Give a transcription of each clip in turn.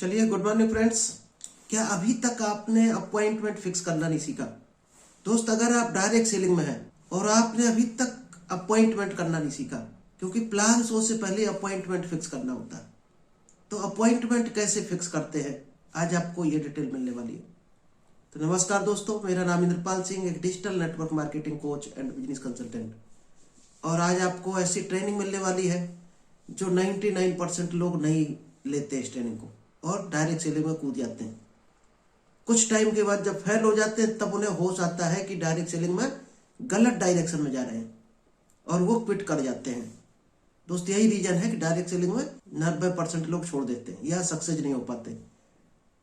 चलिए, good morning friends. क्या अभी तक आपने अपॉइंटमेंट फिक्स करना नहीं सीखा? दोस्त, अगर आप डायरेक्ट सेलिंग में हैं और आपने अभी तक अपॉइंटमेंट करना नहीं सीखा, क्योंकि प्लान शो से पहले अपॉइंटमेंट फिक्स करना होता है, तो अपॉइंटमेंट कैसे फिक्स करते हैं, आज आपको ये डिटेल मिलने वाली है। तो नमस्कार दोस्तों, मेरा नाम इंद्रपाल सिंह, एक digital network marketing coach and business consultant. और आज आपको ऐसी ट्रेनिंग मिलने वाली है जो 99% लोग नहीं लेते इस ट्रेनिंग को और डायरेक्ट सेलिंग में कूद जाते हैं। कुछ टाइम के बाद जब फेल हो जाते हैं तब उन्हें होश आता है कि डायरेक्ट सेलिंग में गलत डायरेक्शन में जा रहे हैं और वो क्विट कर जाते हैं। दोस्त, यही रीजन है कि डायरेक्ट सेलिंग में 90% लोग छोड़ देते हैं या सक्सेस नहीं हो पाते।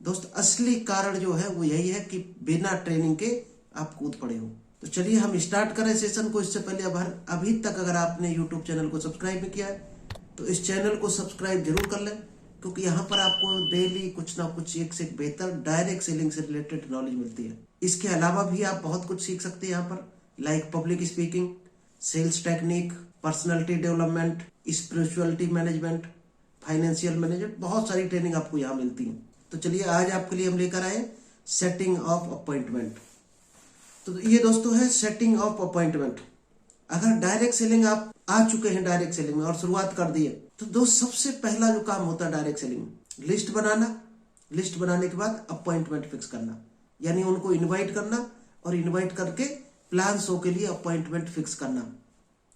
दोस्त, असली कारण जो है वो यही है कि बिना ट्रेनिंग के आप कूद पड़े हो। तो चलिए हम स्टार्ट करें सेशन को। इससे पहले अभी तक अगर आपने यूट्यूब चैनल को सब्सक्राइब नहीं किया है तो इस चैनल को सब्सक्राइब जरूर कर लें, क्योंकि यहाँ पर आपको डेली कुछ ना कुछ एक से एक बेहतर डायरेक्ट सेलिंग से रिलेटेड नॉलेज मिलती है। इसके अलावा भी आप बहुत कुछ सीख सकते हैं यहाँ पर, like public speaking, sales technique, personality development, spirituality management, financial management, बहुत सारी ट्रेनिंग आपको यहाँ मिलती है। तो चलिए आज आपके लिए हम लेकर आए सेटिंग ऑफ अपॉइंटमेंट। तो ये दोस्तों है सेटिंग ऑफ अपॉइंटमेंट। अगर डायरेक्ट सेलिंग आप आ चुके हैं डायरेक्ट सेलिंग में और शुरुआत कर दी है, तो दोस्त सबसे पहला जो काम होता है डायरेक्ट सेलिंग में, लिस्ट बनाना। लिस्ट बनाने के बाद अपॉइंटमेंट फिक्स करना, यानी उनको इनवाइट करना और इनवाइट करके प्लान शो के लिए अपॉइंटमेंट फिक्स करना।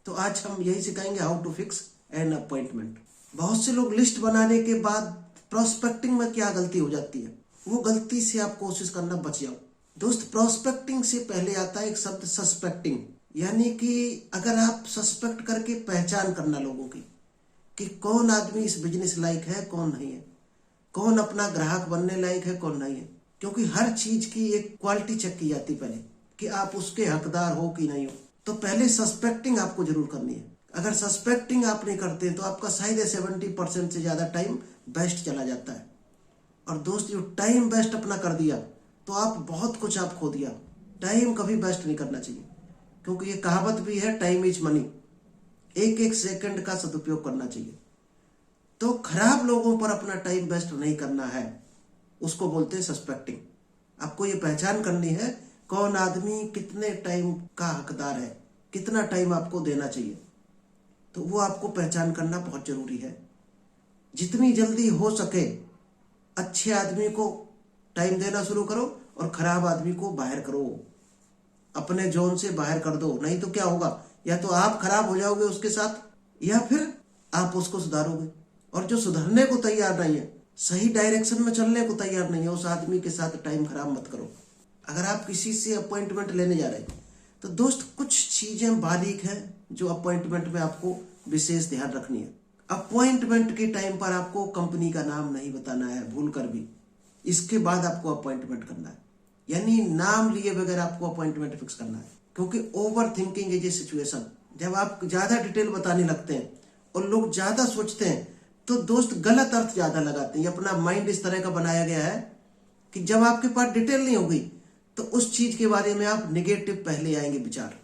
तो आज हम यही सिखाएंगे, how to fix an appointment. बहुत से लोग लिस्ट बनाने के बाद प्रोस्पेक्टिंग में क्या गलती हो जाती है, वो गलती से आप कोशिश करना बच जाओ। दोस्त, प्रोस्पेक्टिंग से पहले आता है एक शब्द सस्पेक्टिंग, यानी कि अगर आप सस्पेक्ट करके पहचान करना लोगों की कि कौन आदमी इस बिजनेस लायक है, कौन नहीं है, कौन अपना ग्राहक बनने लायक है, कौन नहीं है। क्योंकि हर चीज की एक क्वालिटी चेक की जाती पहले कि आप उसके हकदार हो कि नहीं हो। तो पहले सस्पेक्टिंग आपको जरूर करनी है। अगर सस्पेक्टिंग आप नहीं करते तो आपका शायद 70% से ज्यादा टाइम वेस्ट चला जाता है। और दोस्त, जो टाइम वेस्ट अपना कर दिया तो आप बहुत कुछ आप खो दिया। टाइम कभी वेस्ट नहीं करना चाहिए, क्योंकि ये कहावत भी है, टाइम इज मनी। एक एक सेकंड का सदुपयोग करना चाहिए। तो खराब लोगों पर अपना टाइम वेस्ट नहीं करना है, उसको बोलते हैं सस्पेक्टिंग। आपको ये पहचान करनी है कौन आदमी कितने टाइम का हकदार है, कितना टाइम आपको देना चाहिए। तो वो आपको पहचान करना बहुत जरूरी है। जितनी जल्दी हो सके अच्छे आदमी को टाइम देना शुरू करो और खराब आदमी को बाहर करो, अपने जोन से बाहर कर दो। नहीं तो क्या होगा, या तो आप खराब हो जाओगे उसके साथ, या फिर आप उसको सुधारोगे। और जो सुधरने को तैयार नहीं है, सही डायरेक्शन में चलने को तैयार नहीं है, उस आदमी के साथ टाइम खराब मत करो। अगर आप किसी से अपॉइंटमेंट लेने जा रहे हैं तो दोस्त कुछ चीजें बारीक हैं जो अपॉइंटमेंट में आपको विशेष ध्यान रखनी है। अपॉइंटमेंट के टाइम पर आपको कंपनी का नाम नहीं बताना है भूल कर भी। इसके बाद आपको अपॉइंटमेंट करना है, यानी नाम लिए बगैर आपको अपॉइंटमेंट फिक्स करना है। क्योंकि over thinking is a situation. जब आप ज्यादा डिटेल बताने लगते हैं और लोग ज्यादा सोचते हैं तो दोस्त गलत अर्थ ज्यादा लगाते हैं। अपना माइंड इस तरह का बनाया गया है कि जब आपके पास डिटेल नहीं होगी तो उस चीज के बारे में आप निगेटिव पहले आएंगे विचार।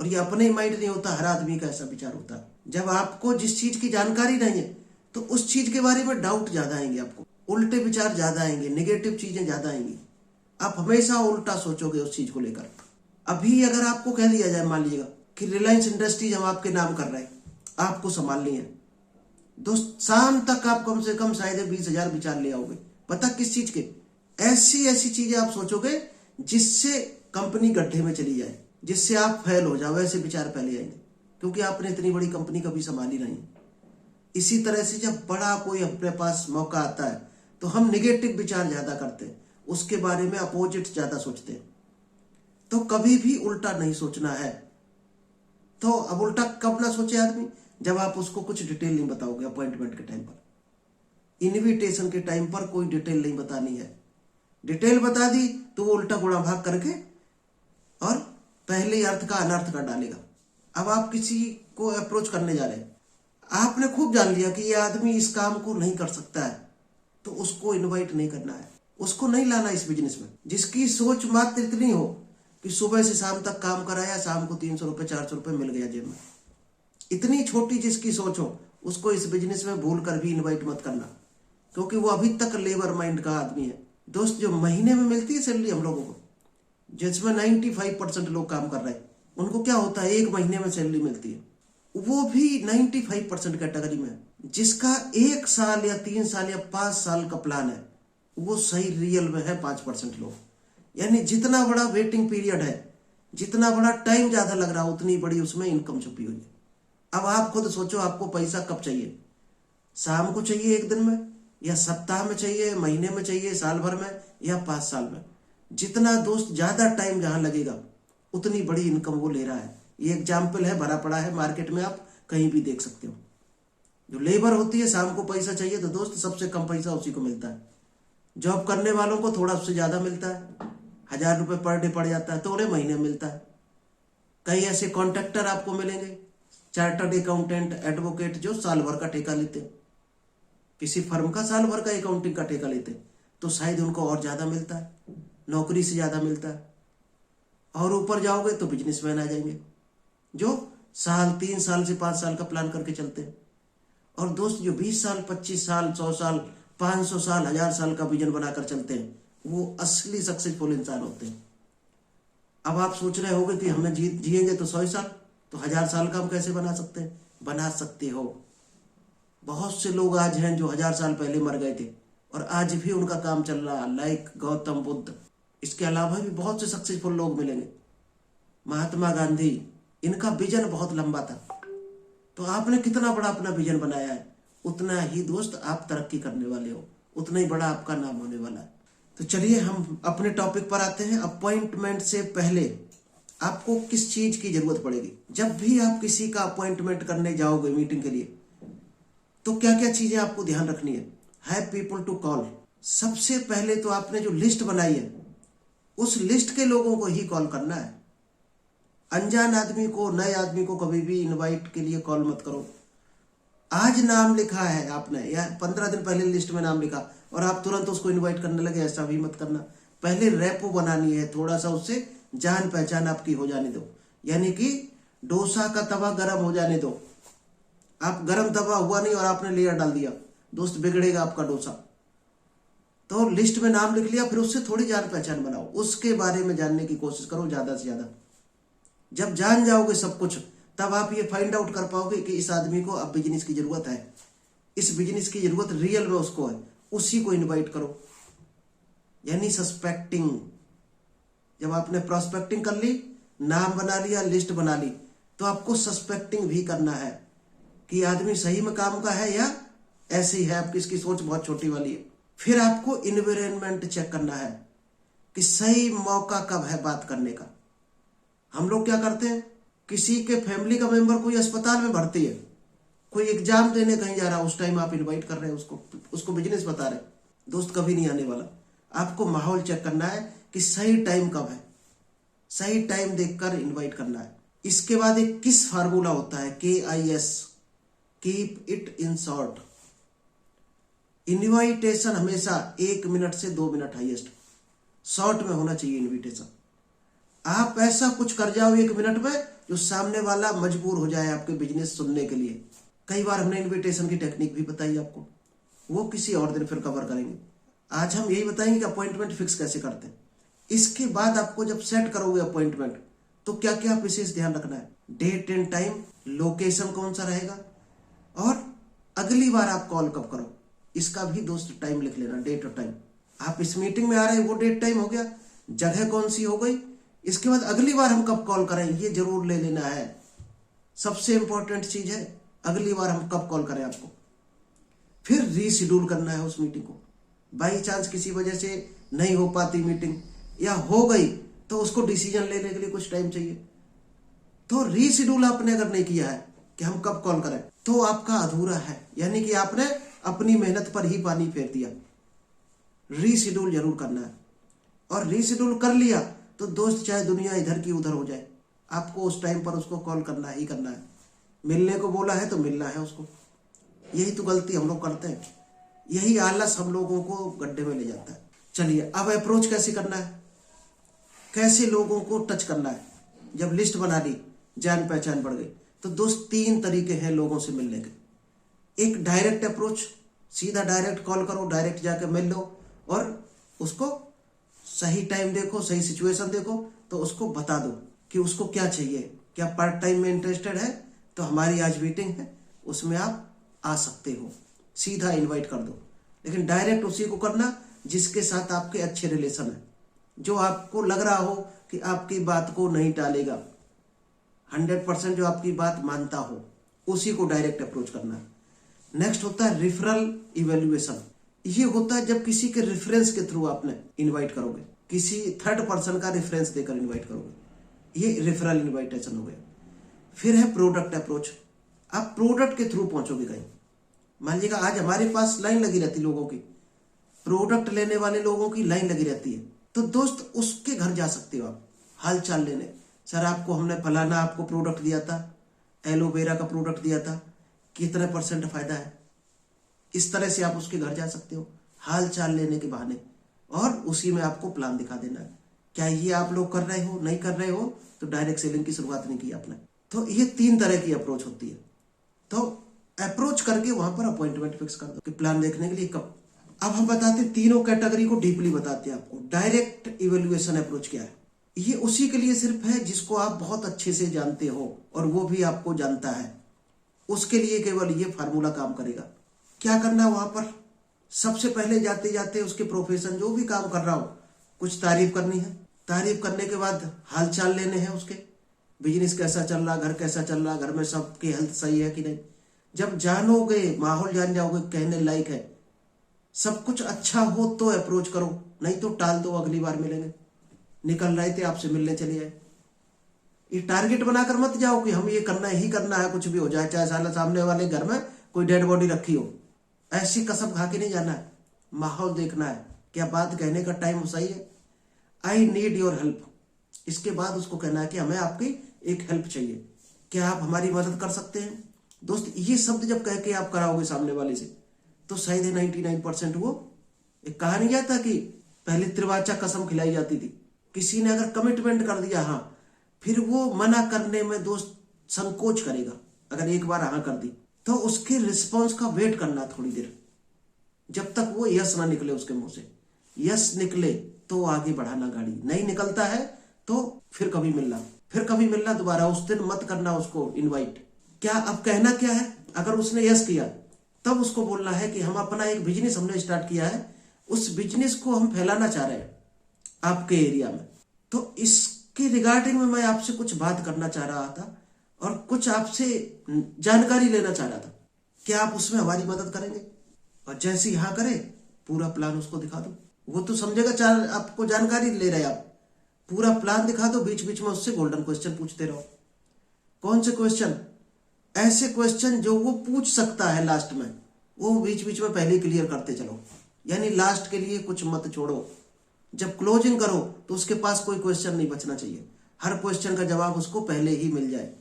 और ये अपने ही माइंड नहीं होता, हर आदमी का ऐसा विचार होता है। जब आपको जिस चीज की जानकारी नहीं है तो उस चीज के बारे में डाउट ज्यादा आएंगे, आपको उल्टे विचार ज्यादा आएंगे, निगेटिव चीजें ज्यादा आएंगी। आप हमेशा उल्टा सोचोगे उस चीज को लेकर। अभी अगर आपको कह दिया जाए, मान लीजिएगा कि रिलायंस इंडस्ट्रीज हम आपके नाम कर रहे हैं, आपको संभालनी है, दोस्त शाम तक आप कम से कम शायद 20,000 विचार ले आओगे। पता किस चीज के? ऐसी ऐसी चीजें आप सोचोगे जिससे कंपनी गड्ढे में चली जाए, जिससे आप फेल हो जाओ, ऐसे विचार पहले आएंगे, क्योंकि आपने इतनी बड़ी कंपनी कभी संभाली नहीं। इसी तरह से जब बड़ा कोई अपने पास मौका आता है तो हम निगेटिव विचार ज्यादा करते हैं, उसके बारे में अपोजिट ज्यादा सोचते हैं। तो कभी भी उल्टा नहीं सोचना है। तो अब उल्टा कब ना सोचे आदमी, जब आप उसको कुछ डिटेल नहीं बताओगे। अपॉइंटमेंट के टाइम पर, इनविटेशन के टाइम पर कोई डिटेल नहीं बतानी है। डिटेल बता दी तो वो उल्टा गुणा भाग करके और पहले अर्थ का अनर्थ कर डालेगा। अब आप किसी को अप्रोच करने जा रहे हैं, आपने खूब जान लिया कि ये आदमी इस काम को नहीं कर सकता है, तो उसको इनवाइट नहीं करना है, उसको नहीं लाना इस बिजनेस में। जिसकी सोच मात्र इतनी हो कि सुबह से शाम तक काम कराया, शाम को 300 रुपए 400 रुपए मिल गया जेब में, इतनी छोटी जिसकी सोच हो, उसको इस बिजनेस में भूल कर भी इनवाइट मत करना। क्योंकि वो अभी तक लेबर माइंड का आदमी है। दोस्त, जो महीने में मिलती है सैलरी हम लोगों को, जिसमें 95% लोग काम कर रहे हैं, उनको क्या होता है, एक महीने में सैलरी मिलती है। वो भी 95% कैटेगरी में है। जिसका 1 साल या 3 साल या 5 साल का प्लान है, वो सही रियल में है 5% लोग। यानी जितना बड़ा वेटिंग पीरियड है, जितना बड़ा टाइम ज्यादा लग रहा है, उतनी बड़ी उसमें इनकम छुपी हुई है। अब आप खुद सोचो, आपको पैसा कब चाहिए? शाम को चाहिए, एक दिन में, या सप्ताह में चाहिए, महीने में चाहिए, साल भर में, या 5 साल में? जितना दोस्त ज्यादा टाइम जहां लगेगा, उतनी बड़ी इनकम वो ले रहा है। ये एग्जाम्पल है, भरा पड़ा है मार्केट में, आप कहीं भी देख सकते हो। जो लेबर होती है, शाम को पैसा चाहिए तो दोस्त सबसे कम पैसा उसी को मिलता है। जॉब करने वालों को थोड़ा उससे ज्यादा मिलता है, 1000 रुपये पर डे पड़ जाता है, तो उन्हें महीने मिलता है। कई ऐसे कॉन्ट्रैक्टर आपको मिलेंगे, चार्टर्ड अकाउंटेंट, एडवोकेट, जो साल भर का ठेका लेते हैं, किसी फर्म का साल भर का अकाउंटिंग का ठेका लेते हैं, तो शायद उनको और ज्यादा मिलता है, नौकरी से ज्यादा मिलता है। और ऊपर जाओगे तो बिजनेसमैन आ जाएंगे, जो 3 साल से 5 साल का प्लान करके चलते हैं। और दोस्त, जो 20 साल, 25 साल, 100 साल, 500 साल, 1000 साल का विजन बनाकर चलते हैं, वो असली सक्सेसफुल इंसान होते हैं। अब आप सोच रहे होंगे कि हमें जिएंगे तो 100 साल, तो 1000 साल का हम कैसे बना सकते हैं? बना सकते हो। बहुत से लोग आज हैं जो 1000 साल पहले मर गए थे और आज भी उनका काम चल रहा, लाइक गौतम बुद्ध। इसके अलावा भी बहुत से सक्सेसफुल लोग मिलेंगे, महात्मा गांधी, इनका विजन बहुत लंबा था। तो आपने कितना बड़ा अपना विजन बनाया है, उतना ही दोस्त आप तरक्की करने वाले हो, उतना ही बड़ा आपका नाम होने वाला है। तो चलिए हम अपने टॉपिक पर आते हैं। अपॉइंटमेंट से पहले आपको किस चीज की जरूरत पड़ेगी? जब भी आप किसी का अपॉइंटमेंट करने जाओगे मीटिंग के लिए, तो क्या क्या चीजें आपको ध्यान रखनी है? Have people to call. सबसे पहले तो आपने जो लिस्ट बनाई है, उस लिस्ट के लोगों को ही कॉल करना है। अनजान आदमी को, नए आदमी को कभी भी इनवाइट के लिए कॉल मत करो। आज नाम लिखा है आपने, या 15 दिन पहले लिस्ट में नाम लिखा और आप तुरंत उसको इनवाइट करने लगे, ऐसा भी मत करना। पहले रेपो बनानी है, थोड़ा सा उससे जान पहचान आपकी हो जाने दो। यानी कि डोसा का तवा गर्म हो जाने दो। आप गर्म तवा हुआ नहीं और आपने लेयर डाल दिया, दोस्त बिगड़ेगा आपका डोसा। तो लिस्ट में नाम लिख लिया, फिर उससे थोड़ी जान पहचान बनाओ, उसके बारे में जानने की कोशिश करो ज्यादा से ज्यादा। जब जान जाओगे सब कुछ, तब आप ये फाइंड आउट कर पाओगे कि इस आदमी को अब बिजनेस की जरूरत है, इस बिजनेस की जरूरत रियल में उसको है, उसी को इनवाइट करो। यानी सस्पेक्टिंग। जब आपने प्रोस्पेक्टिंग कर ली, नाम बना लिया, लिस्ट बना ली, तो आपको सस्पेक्टिंग भी करना है कि आदमी सही में काम का है या ऐसे ही है, आपकी इसकी सोच बहुत छोटी वाली है। फिर आपको इन्वायरमेंट चेक करना है कि सही मौका कब है बात करने का। हम लोग क्या करते हैं, किसी के फैमिली का मेंबर कोई अस्पताल में भर्ती है, कोई एग्जाम देने कहीं जा रहा है, उस टाइम आप इनवाइट कर रहे हैं उसको बिजनेस बता रहे हैं, दोस्त कभी नहीं आने वाला। आपको माहौल चेक करना है कि सही टाइम कब है, सही टाइम देखकर इनवाइट करना है। इसके बाद एक किस फार्मूला होता है, KIS, keep it in short. Invitation हमेशा 1 मिनट से 2 मिनट हाईएस्ट, शॉर्ट में होना चाहिए इनविटेशन। आप ऐसा कुछ कर जाओ 1 मिनट में जो सामने वाला मजबूर हो जाए आपके बिजनेस सुनने के लिए। कई बार हमने इनविटेशन की टेक्निक भी बताई आपको, वो किसी और दिन फिर कवर करेंगे। आज हम यही बताएंगे कि अपॉइंटमेंट फिक्स कैसे करते हैं। इसके बाद आपको जब सेट करोगे अपॉइंटमेंट, तो क्या क्या विशेष ध्यान रखना है, डेट एंड टाइम, लोकेशन कौन सा रहेगा, और अगली बार आप कॉल कब करो, इसका भी दोस्त टाइम लिख लेना, डेट और टाइम। आप इस मीटिंग में आ रहे हैं, वो डेट टाइम हो गया, जगह कौन सी हो गई, इसके बाद अगली बार हम कब कॉल करें, ये जरूर ले लेना है। सबसे इंपॉर्टेंट चीज है अगली बार हम कब कॉल करें आपको। फिर रीशेड्यूल करना है उस मीटिंग को। बाई चांस किसी वजह से नहीं हो पाती मीटिंग, या हो गई तो उसको डिसीजन लेने के लिए कुछ टाइम चाहिए, तो रीशेड्यूल आपने अगर नहीं किया है कि हम कब कॉल करें, तो आपका अधूरा है, यानी कि आपने अपनी मेहनत पर ही पानी फेर दिया। रीशेड्यूल जरूर करना है, और रीशेड्यूल कर लिया तो दोस्त चाहे दुनिया इधर की उधर हो जाए, आपको उस टाइम पर उसको कॉल करना ही करना है। मिलने को बोला है तो मिलना है उसको। यही तो गलती हम लोग करते हैं, यही आलस हम लोगों को गड्ढे में ले जाता है। चलिए अब अप्रोच कैसे करना है, कैसे लोगों को टच करना है। जब लिस्ट बना ली, जान पहचान बढ़ गई, तो दोस्त 3 तरीके हैं लोगों से मिलने के। एक डायरेक्ट अप्रोच, सीधा डायरेक्ट कॉल करो, डायरेक्ट जाके मिल लो और उसको सही टाइम देखो, सही सिचुएशन देखो, तो उसको बता दो कि उसको क्या चाहिए। क्या पार्ट टाइम में इंटरेस्टेड है तो हमारी आज मीटिंग है, उसमें आप आ सकते हो। सीधा इनवाइट कर दो, लेकिन डायरेक्ट उसी को करना जिसके साथ आपके अच्छे रिलेशन है, जो आपको लग रहा हो कि आपकी बात को नहीं टालेगा, 100% जो आपकी बात मानता हो, उसी को डायरेक्ट अप्रोच करना है। नेक्स्ट होता है रिफरल इवेल्युएशन। ये होता है जब किसी के रेफरेंस के थ्रू आपने इनवाइट करोगे, किसी थर्ड पर्सन का रेफरेंस देकर इनवाइट करोगे, ये रेफरल इनविटेशन हो गया। फिर है प्रोडक्ट अप्रोच। आप प्रोडक्ट के थ्रू पहुंचोगे कहीं। मान लीजिएगा आज हमारे पास लाइन लगी रहती लोगों की, प्रोडक्ट लेने वाले लोगों की लाइन लगी रहती है, तो दोस्त उसके घर जा सकते हो आप हाल चाल लेने। सर आपको हमने फलाना आपको प्रोडक्ट दिया था, एलोवेरा का प्रोडक्ट दिया था, कितने % फायदा है। इस तरह से आप उसके घर जा सकते हो हाल चाल लेने के बहाने, और उसी में आपको प्लान दिखा देना है। क्या ये आप लोग कर रहे हो? नहीं कर रहे हो तो डायरेक्ट सेलिंग की शुरुआत नहीं की आपने। तो ये 3 तरह की अप्रोच होती है। तो अप्रोच करके वहां पर अपॉइंटमेंट फिक्स कर दो कि प्लान देखने के लिए कब। अब हम बताते हैं तीनों कैटेगरी को डीपली बताते हैं आपको। डायरेक्ट इवेल्युएशन अप्रोच क्या है? ये उसी के लिए सिर्फ है जिसको आप बहुत अच्छे से जानते हो और वो भी आपको जानता है, उसके लिए केवल ये फार्मूला काम करेगा। क्या करना है वहां पर? सबसे पहले जाते जाते उसके प्रोफेशन, जो भी काम कर रहा हो, कुछ तारीफ करनी है। तारीफ करने के बाद हालचाल लेने हैं उसके, बिजनेस कैसा चल रहा, घर कैसा चल रहा, घर में सबकी हेल्थ सही है कि नहीं। जब जानोगे, माहौल जान जाओगे, कहने लायक है, सब कुछ अच्छा हो तो अप्रोच करो, नहीं तो टाल दो, अगली बार मिलेंगे। निकल रहे थे आपसे मिलने चले आए। ये टारगेट बनाकर मत जाओ कि हम ये करना ही करना है, कुछ भी हो जाए, चाहे साला सामने वाले घर में कोई डेड बॉडी रखी हो, ऐसी कसम खा के नहीं जाना है। माहौल देखना है, क्या बात कहने का टाइम सही है, आई नीड योर हेल्प। इसके बाद उसको कहना है कि हमें आपकी एक हेल्प चाहिए, क्या आप हमारी मदद कर सकते हैं। दोस्त ये शब्द जब कह के आप कराओगे सामने वाले से, तो शायद 99% वो, एक कहा नहीं जाता कि पहले त्रिवाचा कसम खिलाई जाती थी, किसी ने अगर कमिटमेंट कर दिया हाँ, फिर वो मना करने में दोस्त संकोच करेगा। अगर एक बार हाँ कर दी तो उसके रिस्पॉन्स का वेट करना थोड़ी देर, जब तक वो यस ना निकले उसके मुंह से। यस निकले तो आगे बढ़ाना गाड़ी, नहीं निकलता है तो फिर कभी मिलना दोबारा। उस दिन मत करना उसको इनवाइट। क्या अब कहना क्या है? अगर उसने यस किया तब उसको बोलना है कि हम अपना एक बिजनेस हमने स्टार्ट किया है, उस बिजनेस को हम फैलाना चाह रहे हैं आपके एरिया में, तो इसके रिगार्डिंग में मैं आपसे कुछ बात करना चाह रहा था और कुछ आपसे जानकारी लेना चाह रहा था। क्या आप उसमें हमारी मदद करेंगे? और जैसे यहां करे पूरा प्लान उसको दिखा दो, वो तो समझेगा चार आपको जानकारी ले रहे आप। पूरा प्लान दिखा दो, बीच बीच में उससे गोल्डन क्वेश्चन पूछते रहो। कौन से क्वेश्चन? ऐसे क्वेश्चन जो वो पूछ सकता है लास्ट में, वो बीच बीच में पहले क्लियर करते चलो, यानी लास्ट के लिए कुछ मत छोड़ो। जब क्लोजिंग करो तो उसके पास कोई क्वेश्चन नहीं बचना चाहिए, हर क्वेश्चन का जवाब उसको पहले ही मिल जाए।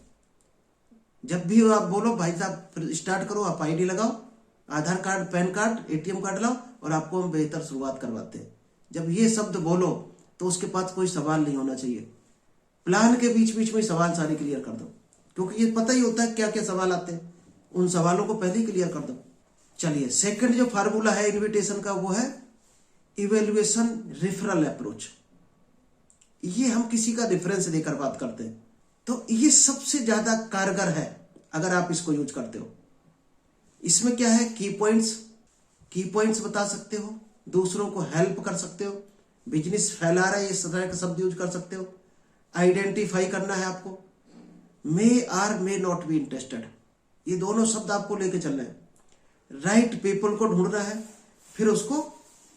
जब भी आप बोलो भाई साहब फिर स्टार्ट करो, आप आईडी लगाओ, Aadhaar card, PAN card, ATM card लाओ और आपको हम बेहतर शुरुआत करवाते हैं। जब ये शब्द बोलो तो उसके पास कोई सवाल नहीं होना चाहिए। प्लान के बीच बीच में सवाल सारे क्लियर कर दो, क्योंकि ये पता ही होता है क्या क्या सवाल आते हैं, उन सवालों को पहले ही क्लियर कर दो। चलिए सेकंड जो फार्मूला है इनविटेशन का, वो है इवेल्युएशन रेफरल अप्रोच। ये हम किसी का रेफरेंस देकर बात करते हैं, तो ये सबसे ज्यादा कारगर है अगर आप इसको यूज करते हो। इसमें क्या है? की पॉइंट्स बता सकते हो, दूसरों को हेल्प कर सकते हो, बिजनेस फैला रहे इस तरह का शब्द यूज कर सकते हो, आइडेंटिफाई करना है आपको, may or may not be interested, ये दोनों शब्द आपको लेके चलना है। राइट पीपल को ढूंढना है, फिर उसको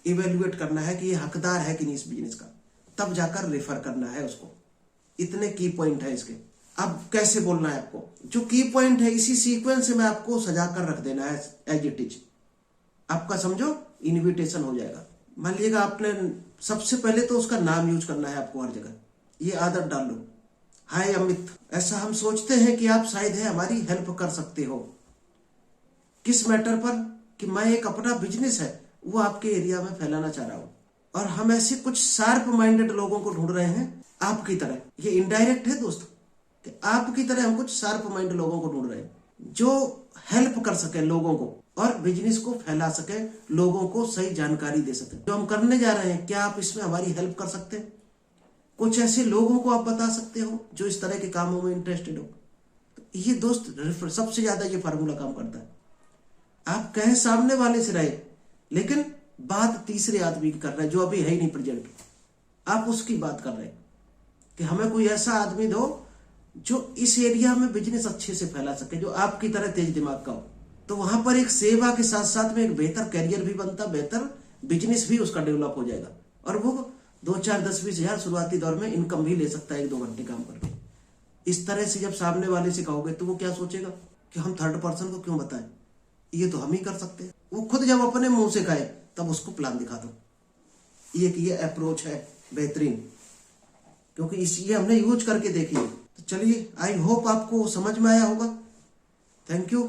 इवेल्युएट करना है कि ये हकदार है कि नहीं इस बिजनेस का, तब जाकर रेफर करना है उसको। इतने की पॉइंट है इसके। अब कैसे बोलना है आपको? जो की पॉइंट है इसी सीक्वेंस में आपको सजा कर रख देना है एज इट इज। आपका समझो इनविटेशन हो जाएगा। मान लीजिएगा आपने सबसे पहले तो उसका नाम यूज करना है आपको हर जगह, ये आदत डाल लो। हाय अमित, ऐसा हम सोचते हैं कि आप शायद है हमारी हेल्प कर सकते हो। किस मैटर पर? कि मैं एक अपना बिजनेस है वो आपके एरिया में फैलाना चाह रहा हूं, और हम ऐसे कुछ शार्प माइंडेड लोगों को ढूंढ रहे हैं आपकी तरह। ये इनडायरेक्ट है दोस्त, कि आपकी तरह हम कुछ शार्प माइंड लोगों को ढूंढ रहे हैं जो हेल्प कर सके लोगों को। और बिजनेस को फैला सके, लोगों को सही जानकारी दे सके। जो हम करने जा रहे हैं, क्या आप इसमें हमारी हेल्प कर सकते हैं? कुछ ऐसे लोगों को आप बता सकते हो जो इस तरह के कामों में इंटरेस्टेड हो? तो ये दोस्त सबसे ज्यादा ये फार्मूला काम करता है। आप कहे सामने वाले से रहे, लेकिन बात तीसरे आदमी की कर रहे हैं जो अभी है ही नहीं प्रेजेंट। आप उसकी बात कर रहे हैं कि हमें कोई ऐसा आदमी दो जो इस एरिया में बिजनेस अच्छे से फैला सके, जो आपकी तरह तेज दिमाग का हो। तो वहां पर एक सेवा के साथ साथ में एक बेहतर करियर भी बनता, बेहतर बिजनेस भी उसका डेवलप हो जाएगा, और वो 2, 4, 10, 20 हजार शुरुआती दौर में इनकम भी ले सकता है 1-2 घंटे काम करके। इस तरह से जब सामने वाले से कहोगे तो वो क्या सोचेगा कि हम थर्ड पर्सन को क्यों बताएं, ये तो हम ही कर सकते हैं। वो खुद जब अपने मुंह से कहे तब उसको प्लान दिखा दो। ये अप्रोच है बेहतरीन, क्योंकि ये हमने यूज करके देखी है। तो चलिए, आई होप आपको समझ में आया होगा। Thank you.